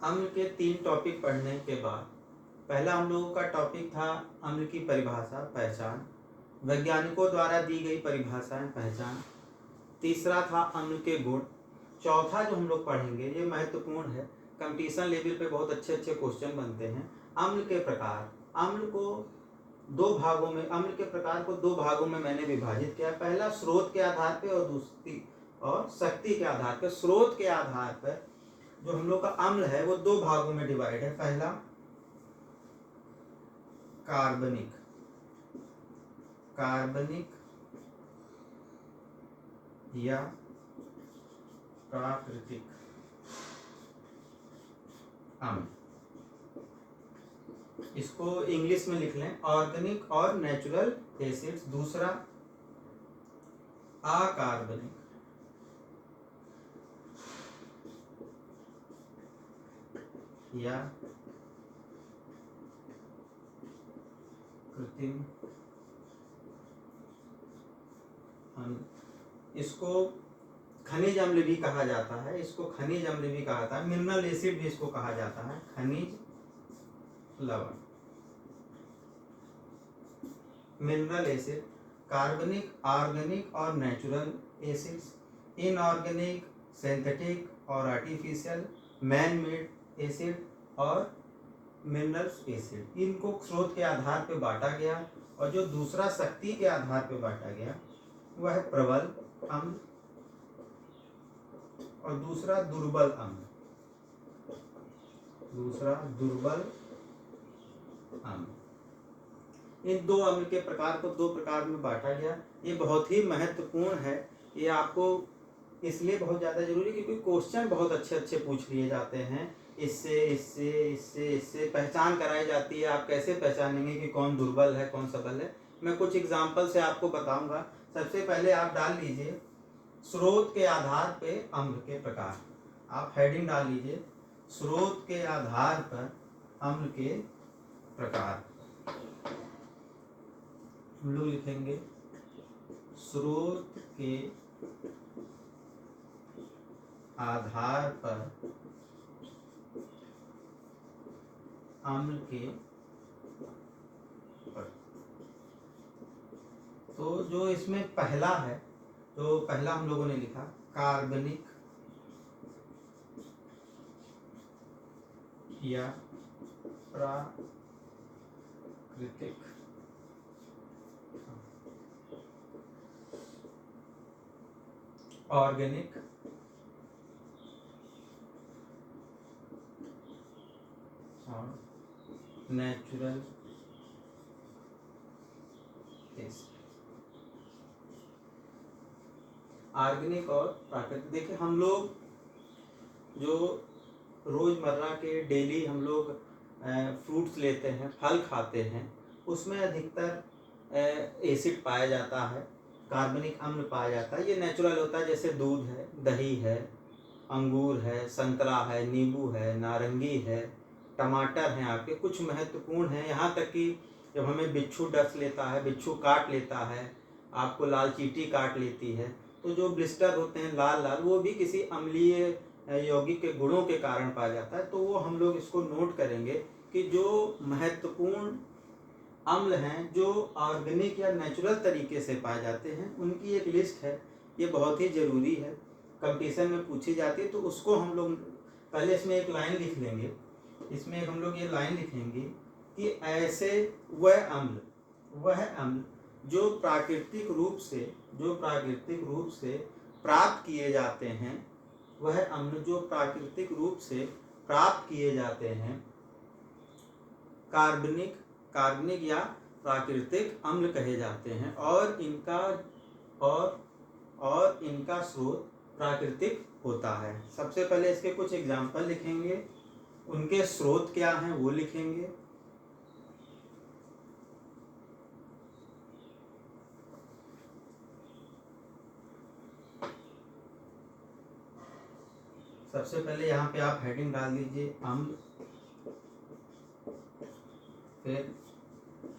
अम्ल के 3 टॉपिक पढ़ने के बाद पहला हम लोगों का टॉपिक था अम्ल की परिभाषा पहचान, वैज्ञानिकों द्वारा दी गई परिभाषाएं पहचान। तीसरा था अम्ल के गुण। चौथा जो हम लोग पढ़ेंगे ये महत्वपूर्ण है, कंपटीशन लेवल पे बहुत अच्छे अच्छे क्वेश्चन बनते हैं। अम्ल के प्रकार। अम्ल को दो भागों में, अम्ल के प्रकार को दो भागों में मैंने विभाजित किया। पहला स्रोत के आधार पे और दूसरी और शक्ति के आधार पे। स्रोत के आधार पर जो हम लोग का अम्ल है वो दो भागों में डिवाइड है। पहला कार्बनिक, कार्बनिक या प्राकृतिक अम्ल, इसको इंग्लिश में लिख लें ऑर्गेनिक और नेचुरल एसिड्स। दूसरा अकार्बनिक या कृत्रिम अम्ल, इसको खनिज अम्ल भी कहा जाता है, इसको खनिज अम्ल भी कहा जाता है, मिनरल एसिड भी इसको कहा जाता है, खनिज लवण। मिनरल एसिड, कार्बनिक, ऑर्गेनिक और नेचुरल एसिड्स, इनऑर्गेनिक, सिंथेटिक और आर्टिफिशियल, मैन मेड एसिड और मिनरल्स एसिड। इनको स्रोत के आधार पर बांटा गया। और जो दूसरा शक्ति के आधार पर बांटा गया वह है प्रबल अम्ल और दूसरा दुर्बल अम्ल। दूसरा दुर्बल अम्ल। इन दो अम्ल के प्रकार को दो प्रकार में बांटा गया। ये बहुत ही महत्वपूर्ण है, ये आपको इसलिए बहुत ज़्यादा जरूरी क्योंकि क्वेश्चन बहुत अच्छे अच्छे पूछ लिए जाते हैं। इससे इससे इससे इससे पहचान कराई जाती है। आप कैसे पहचानेंगे कि कौन दुर्बल है कौन सबल है। मैं कुछ एग्जाम्पल से आपको बताऊंगा। सबसे पहले आप डाल लीजिए स्रोत के आधार पे अम्ल के प्रकार। आप हेडिंग डाल लीजिए स्रोत के आधार पर अम्ल के प्रकार। हम लोग लिखेंगे स्रोत के आधार पर अम्ल के प्रकार। तो जो इसमें पहला है, तो पहला हम लोगों ने लिखा कार्बनिक या प्राकृतिक। ऑर्गेनिक और नेचुरल एसिड। ऑर्गेनिक और प्राकृतिक। देखिए हम लोग जो रोजमर्रा के डेली हम लोग फ्रूट्स लेते हैं, फल खाते हैं, उसमें अधिकतर एसिड पाया जाता है, कार्बनिक अम्ल पाया जाता है। ये नेचुरल होता है, जैसे दूध है, दही है, अंगूर है, संतरा है, नींबू है, नारंगी है, टमाटर हैं आपके। कुछ महत्वपूर्ण हैं, यहाँ तक कि जब हमें बिच्छू डस लेता है, बिच्छू काट लेता है, आपको लाल चींटी काट लेती है, तो जो ब्लिस्टर होते हैं लाल लाल, वो भी किसी अम्लीय यौगिक के गुणों के कारण पाया जाता है। तो वो हम लोग इसको नोट करेंगे कि जो महत्वपूर्ण अम्ल हैं जो ऑर्गेनिक या नेचुरल तरीके से पाए जाते हैं उनकी एक लिस्ट है। ये बहुत ही ज़रूरी है, कंपटीशन में पूछी जाती है। तो उसको हम लोग पहले इसमें एक लाइन लिख लेंगे। इसमें हम लोग ये लाइन लिखेंगे कि ऐसे वह अम्ल जो प्राकृतिक रूप से प्राप्त किए जाते हैं, वह अम्ल जो प्राकृतिक रूप से प्राप्त किए जाते हैं, कार्बनिक या प्राकृतिक अम्ल कहे जाते हैं। और इनका स्रोत प्राकृतिक होता है। सबसे पहले इसके कुछ एग्जाम्पल लिखेंगे, उनके स्रोत क्या हैं वो लिखेंगे। सबसे पहले यहाँ पे आप हेडिंग डाल दीजिए अम्ल, फिर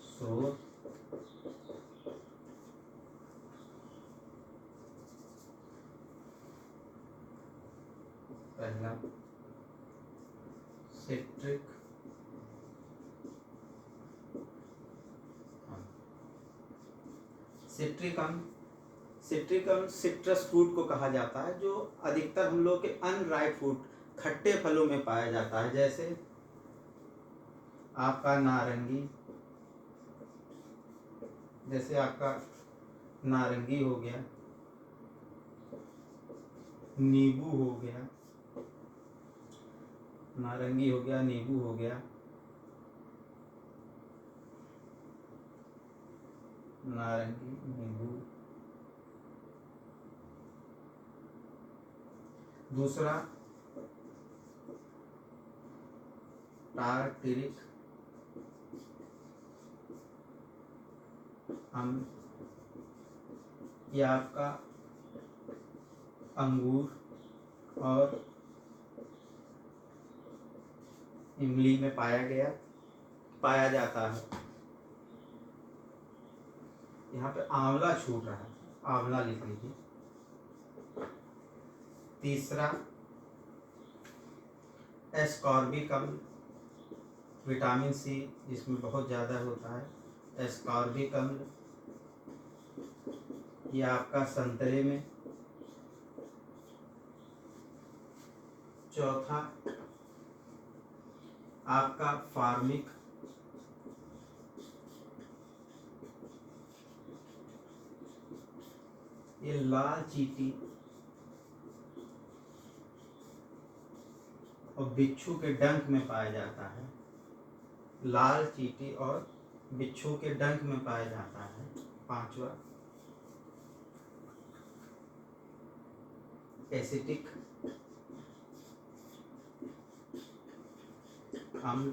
स्रोत, पहला सिट्रिक सिट्रिक अम्ल सिट्रिक अम्ल सिट्रस फ्रूट को कहा जाता है, जो अधिकतर हम लोग के अनराइप फ्रूट खट्टे फलों में पाया जाता है। जैसे आपका नारंगी हो गया, नींबू हो गया, नारंगी हो गया, नींबू हो गया, नारंगी, नींबू। दूसरा टार्टरिक अम्ल, यह आपका अंगूर और इमली में पाया जाता है। यहाँ पे आंवला छूट रहा है, आंवला लिख लीजिए। तीसरा एस्कॉर्बिक अम्ल, विटामिन सी जिसमें बहुत ज़्यादा होता है, एस्कॉर्बिक अम्ल, यह आपका संतरे में। चौथा आपका फार्मिक, ये लाल चींटी और बिच्छू के डंक में पाया जाता है। लाल चींटी और बिच्छू के डंक में पाया जाता है। पांचवा एसिटिक अम्ल,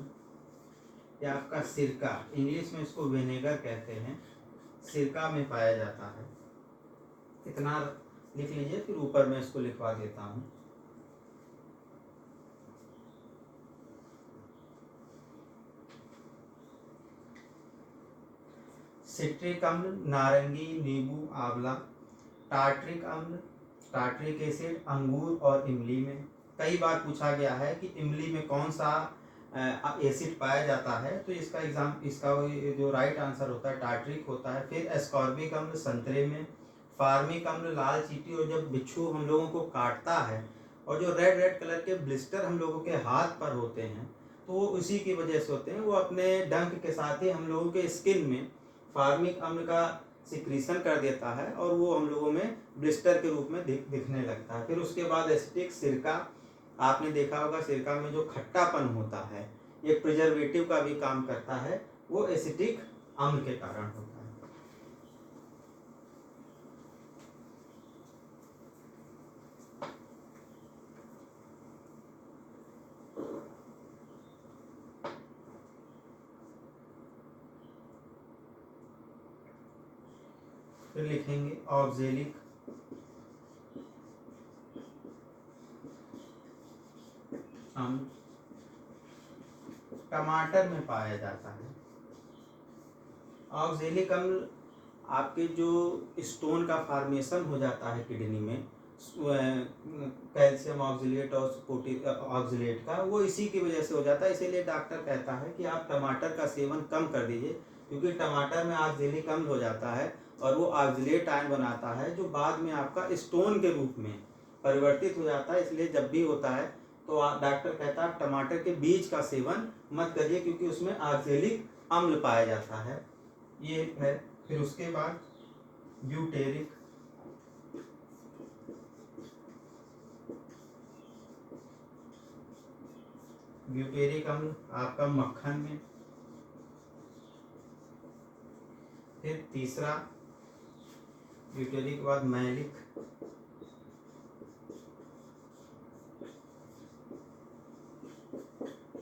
या आपका सिरका, इंग्लिश में इसको विनेगर कहते हैं, सिरका में पाया जाता है। इतना लिख लीजिए, फिर ऊपर मैं इसको लिखवा देता हूँ। सिट्रिक अम्ल नारंगी, नींबू, आंवला। टार्टरिक अम्ल, टार्टरिक एसिड अंगूर और इमली में। कई बार पूछा गया है कि इमली में कौन सा एसिड पाया जाता है, तो इसका जो राइट आंसर होता है टार्टरिक होता है। फिर एस्कॉर्बिक अम्ल संतरे में, फार्मिक अम्ल लाल चींटी, और जब बिच्छू हम लोगों को काटता है और जो रेड रेड कलर के ब्लिस्टर हम लोगों के हाथ पर होते हैं, तो वो उसी की वजह से होते हैं। वो अपने डंक के साथ ही हम लोगों के स्किन में फार्मिक अम्ल का सिक्रीशन कर देता है और वो हम लोगों में ब्लिस्टर के रूप में दिखने लगता है। फिर उसके बाद एसिटिक सिरका, आपने देखा होगा सिरका में जो खट्टापन होता है, ये प्रिजर्वेटिव का भी काम करता है, वो एसिटिक अम्ल के कारण होता है। फिर लिखेंगे ऑक्जेलिक अम्ल, टमाटर में पाया जाता है। ऑक्जेलिक अम्ल आपके जो स्टोन का फॉर्मेशन हो जाता है किडनी में, कैल्शियम ऑक्जेलेट और ऑक्जेलेट का, वो इसी की वजह से हो जाता है। इसीलिए डॉक्टर कहता है कि आप टमाटर का सेवन कम कर दीजिए, क्योंकि टमाटर में ऑक्जेलिक अम्ल हो जाता है और वो ऑक्जेलेट आयन बनाता है, जो बाद में आपका स्टोन के रूप में परिवर्तित हो जाता है। इसलिए जब भी होता है तो डॉक्टर कहता है टमाटर के बीज का सेवन मत करिए, क्योंकि उसमें ऑक्जेलिक अम्ल पाया जाता है। ये है। फिर उसके बाद ब्यूटेरिक, ब्यूटेरिक अम्ल आपका मक्खन में। फिर तीसरा ब्यूटेरिक के बाद मैलिक,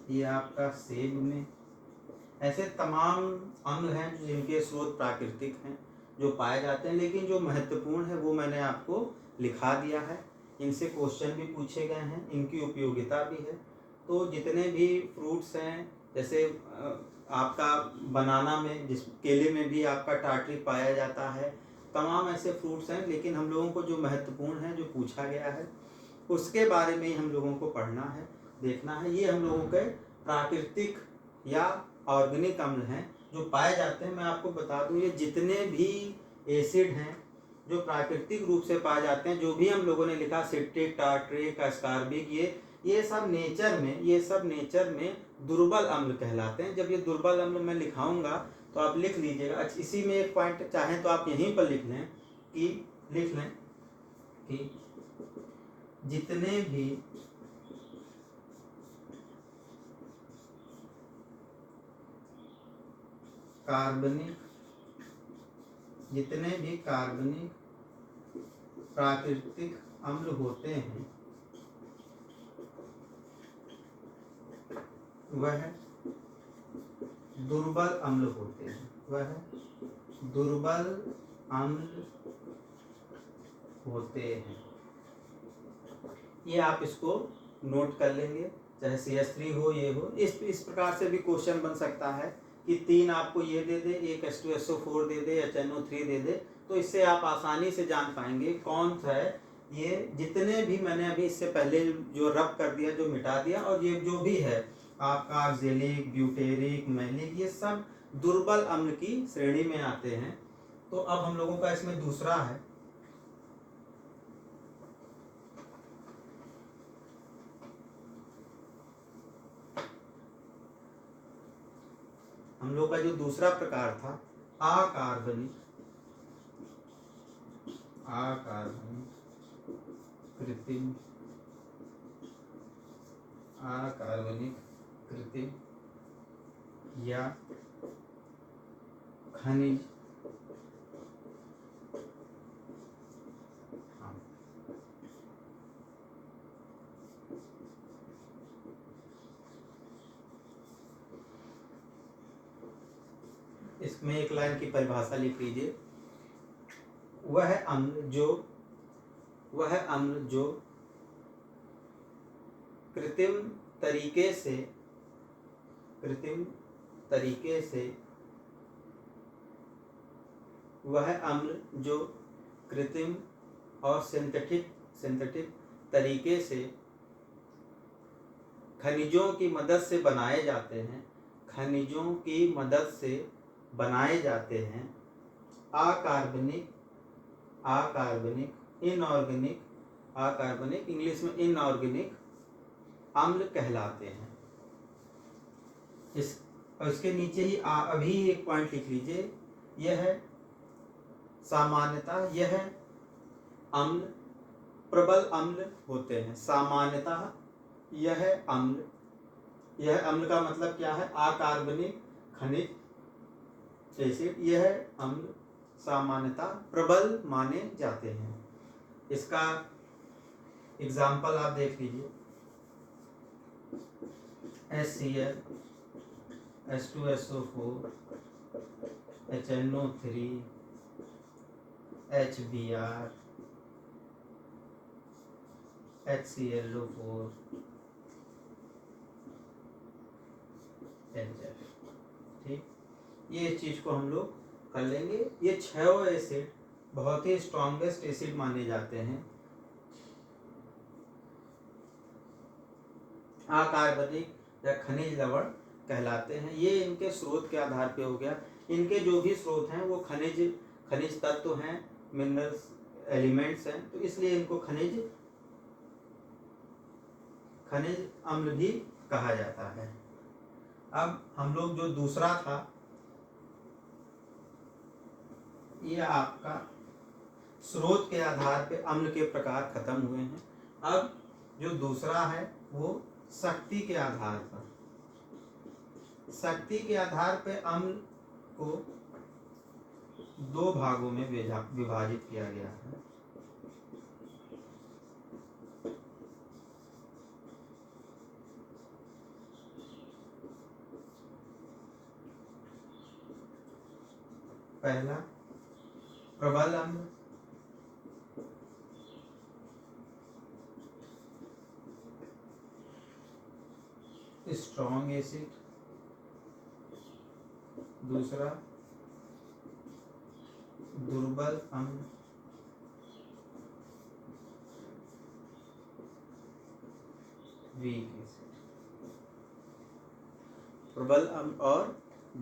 ये आपका सेब में। ऐसे तमाम अम्ल हैं जिनके स्रोत प्राकृतिक हैं, जो पाए जाते हैं, लेकिन जो महत्वपूर्ण है वो मैंने आपको लिखा दिया है। इनसे क्वेश्चन भी पूछे गए हैं, इनकी उपयोगिता भी है। तो जितने भी फ्रूट्स हैं, जैसे आपका बनाना में, जिस केले में भी आपका टार्टरिक पाया जाता है, तमाम ऐसे फ्रूट्स हैं, लेकिन हम लोगों को जो महत्वपूर्ण है, जो पूछा गया है, उसके बारे में ही हम लोगों को पढ़ना है, देखना है। ये हम लोगों के प्राकृतिक या ऑर्गेनिक अम्ल हैं जो पाए जाते हैं। मैं आपको बता दूं, ये जितने भी एसिड हैं जो प्राकृतिक रूप से पाए जाते हैं, जो भी हम लोगों ने लिखा सिट्रिक, टार्ट्रिक, अस्कॉर्बिक, ये सब नेचर में दुर्बल अम्ल कहलाते हैं। जब ये दुर्बल अम्ल मैं लिखाऊंगा तो आप लिख लीजिएगा। अच्छा, इसी में एक पॉइंट चाहें तो आप यहीं पर लिख लें कि जितने भी कार्बनिक प्राकृतिक अम्ल होते हैं वह दुर्बल अम्ल होते हैं। ये आप इसको नोट कर लेंगे, चाहे CH3 हो, ये हो। इस प्रकार से भी क्वेश्चन बन सकता है कि 3 आपको ये दे दे, एक H2SO4 दे दे, HNO3 दे दे, तो इससे आप आसानी से जान पाएंगे कौन सा है। ये जितने भी मैंने अभी इससे पहले जो रब कर दिया, जो मिटा दिया, और ये जो भी है आपका ऑक्जेलिक, ब्यूटेरिक, मैलिक, ये सब दुर्बल अम्ल की श्रेणी में आते हैं। तो अब हम लोगों का इसमें दूसरा है, हम लोग का जो दूसरा प्रकार था अकार्बनिक कृत्रिम या खनिज इसमें एक लाइन की परिभाषा लिख लीजिए। वह अम्ल जो कृत्रिम तरीके से वह अम्ल जो कृत्रिम और सिंथेटिक तरीके से खनिजों की मदद से बनाए जाते हैं, अकार्बनिक इंग्लिश में इनऑर्गेनिक अम्ल कहलाते हैं। इसके नीचे ही अभी एक पॉइंट लिख लीजिए, यह सामान्यतः यह अम्ल प्रबल अम्ल होते हैं। सामान्यतः यह अम्ल का मतलब क्या है? अकार्बनिक खनिज एसिड, यह अम्ल सामान्यतः प्रबल माने जाते हैं। इसका एग्जाम्पल आप देख लीजिए, HCl, H2SO4, HNO3, HBr, HClO4, HF। ठीक, ये चीज को हम लोग कर लेंगे। ये 6 एसिड बहुत ही स्ट्रॉन्गेस्ट एसिड माने जाते हैं। अकार्बनिक या खनिज लवण कहलाते हैं। ये इनके स्रोत के आधार पे हो गया। इनके जो भी स्रोत हैं वो खनिज तत्व हैं, मिनरल्स, एलिमेंट्स हैं, तो इसलिए इनको खनिज अम्ल भी कहा जाता है। अब हम लोग जो दूसरा था, ये आपका स्रोत के आधार पे अम्ल के प्रकार खत्म हुए हैं। अब जो दूसरा है वो शक्ति के आधार पे अम्ल को 2 भागों में विभाजित किया गया है। पहला प्रबल अम्ल, स्ट्रॉन्ग एसिड, दूसरा दुर्बल अम्ल, वीक एसिड। प्रबल अम्ल और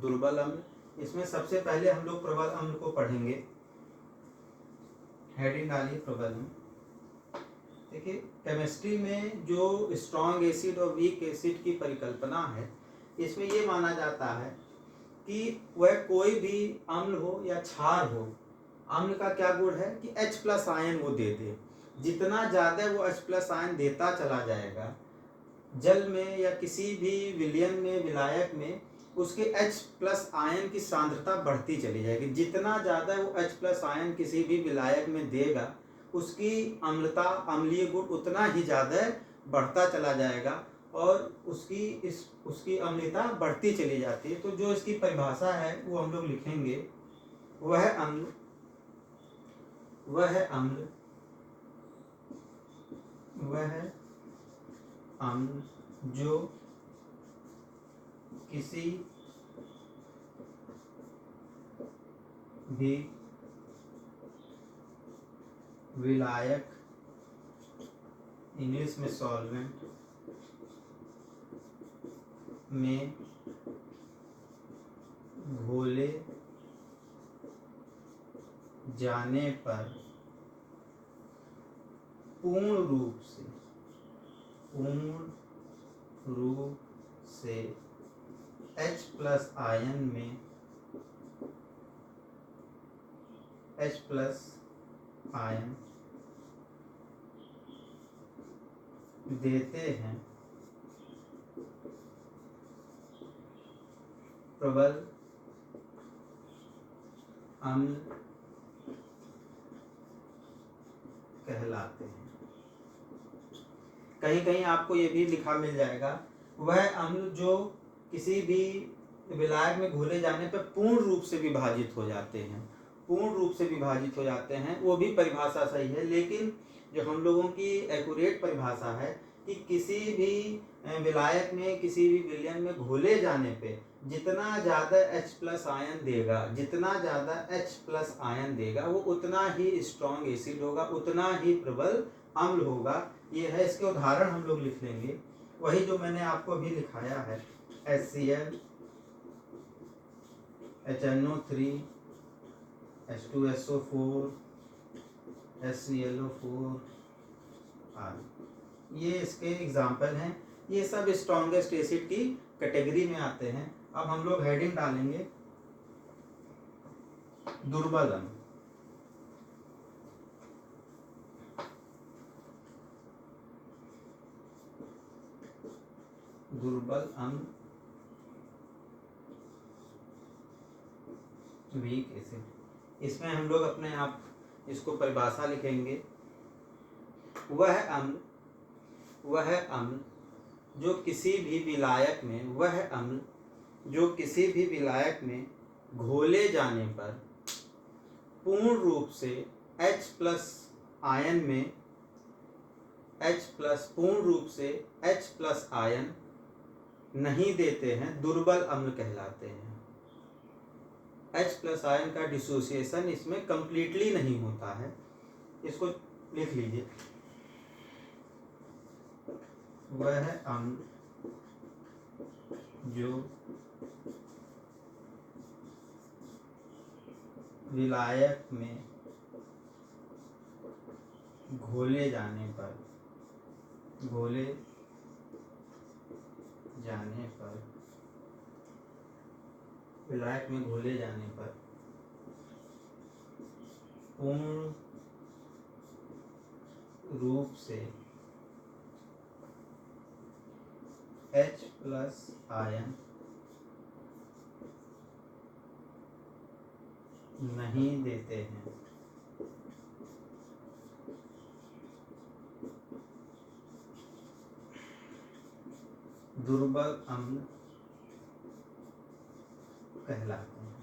दुर्बल अम्ल। इसमें सबसे पहले हम लोग प्रबल अम्ल को पढ़ेंगे। हेडिंग डालिए प्रबल अम्ल। देखिए, केमिस्ट्री में जो स्ट्रॉन्ग एसिड और वीक एसिड की परिकल्पना है, इसमें ये माना जाता है कि वह कोई भी अम्ल हो या क्षार हो, अम्ल का क्या गुण है कि H+ आयन वो दे दे। जितना ज़्यादा वो H+ आयन देता चला जाएगा जल में या किसी भी विलयन में, विलायक में, उसके H+ आयन की सांद्रता बढ़ती चली जाएगी। जितना ज़्यादा वो H+ आयन किसी भी विलायक में देगा, उसकी अम्लता, अम्लीय गुण उतना ही ज़्यादा बढ़ता चला जाएगा और उसकी अम्लता बढ़ती चली जाती है। तो जो इसकी परिभाषा है वो हम लोग लिखेंगे। वह अम्ल जो किसी भी विलायक, इंग्लिश में सॉल्वेंट, में घोले जाने पर पूर्ण रूप से H+ आयन में H+ आयन देते हैं, प्रबल अम्ल कहलाते हैं। कहीं कहीं आपको ये भी लिखा मिल जाएगा, वह अम्ल जो किसी भी विलायक में घोले जाने पर पूर्ण रूप से विभाजित हो जाते हैं। पूर्ण रूप से विभाजित हो जाते हैं, वो भी परिभाषा सही है, लेकिन जो हम लोगों की एक्यूरेट परिभाषा है कि किसी भी विलायक में, किसी भी विलयन में घोले जाने पे जितना ज़्यादा H+ आयन देगा, जितना ज़्यादा H+ आयन देगा, वो उतना ही स्ट्रॉन्ग एसिड होगा, उतना ही प्रबल अम्ल होगा। ये है, इसके उदाहरण हम लोग लिख लेंगे। वही जो मैंने आपको अभी लिखाया है, HCl, HNO3, H2SO4, HClO4 आदि, ये इसके एग्जाम्पल हैं। ये सब स्ट्रॉन्गेस्ट एसिड की कैटेगरी में आते हैं। अब हम लोग हेडिंग डालेंगे दुर्बल अम्ल। दुर्बल अम्ल, वीक एसिड। इसमें हम लोग अपने आप इसको परिभाषा लिखेंगे। वह अम्ल जो किसी भी विलायक में घोले जाने पर पूर्ण रूप से H+ आयन में H+ आयन नहीं देते हैं, दुर्बल अम्ल कहलाते हैं। H+ आयन का डिसोसिएशन इसमें कंप्लीटली नहीं होता है। इसको लिख लीजिए। वह अम्ल जो विलायक में घोले जाने पर पूर्ण रूप से H+ आयन नहीं देते हैं, दुर्बल अम्ल कहलाते हैं।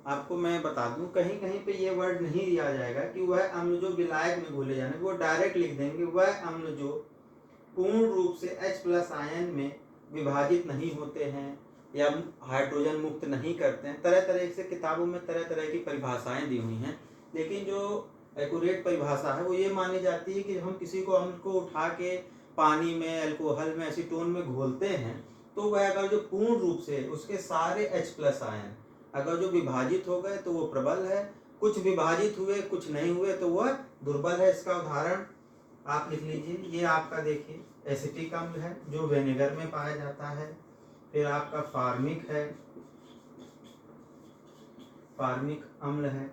आपको मैं बता दूं, कहीं कहीं पे ये वर्ड नहीं दिया जाएगा कि वह अम्ल जो विलायक में घोले जाने, वो डायरेक्ट लिख देंगे वह अम्ल जो पूर्ण रूप से H+ आयन में विभाजित नहीं होते हैं या हाइड्रोजन मुक्त नहीं करते हैं। तरह तरह से किताबों में तरह तरह की परिभाषाएं दी हुई हैं, लेकिन जो एक्यूरेट परिभाषा है वो ये मानी जाती है कि हम किसी को अम्ल को उठा के पानी में, अल्कोहल में, एसीटोन में घोलते हैं, तो वह अगर जो पूर्ण रूप से उसके सारे H+ आयन अगर जो विभाजित हो गए तो वो प्रबल है, कुछ विभाजित हुए कुछ नहीं हुए तो वह दुर्बल है। इसका उदाहरण आप लिख लीजिए, ये आपका देखिए एसिटिक अम्ल है जो विनेगर में पाया जाता है। फिर आपका फार्मिक है, फार्मिक अम्ल है।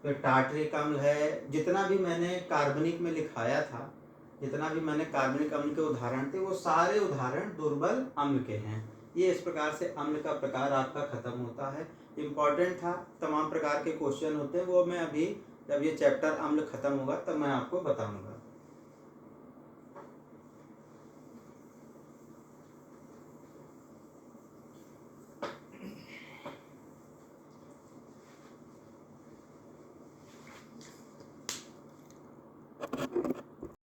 फिर टार्टरिक अम्ल है। जितना भी मैंने कार्बनिक में लिखाया था, जितना भी मैंने कार्बनिक अम्ल के उदाहरण थे, वो सारे उदाहरण दुर्बल अम्ल के हैं। ये इस प्रकार से अम्ल का प्रकार आपका खत्म होता है। इम्पॉर्टेंट था, तमाम प्रकार के क्वेश्चन होते हैं, वो मैं अभी जब ये चैप्टर अम्ल खत्म होगा तब मैं आपको बताऊंगा।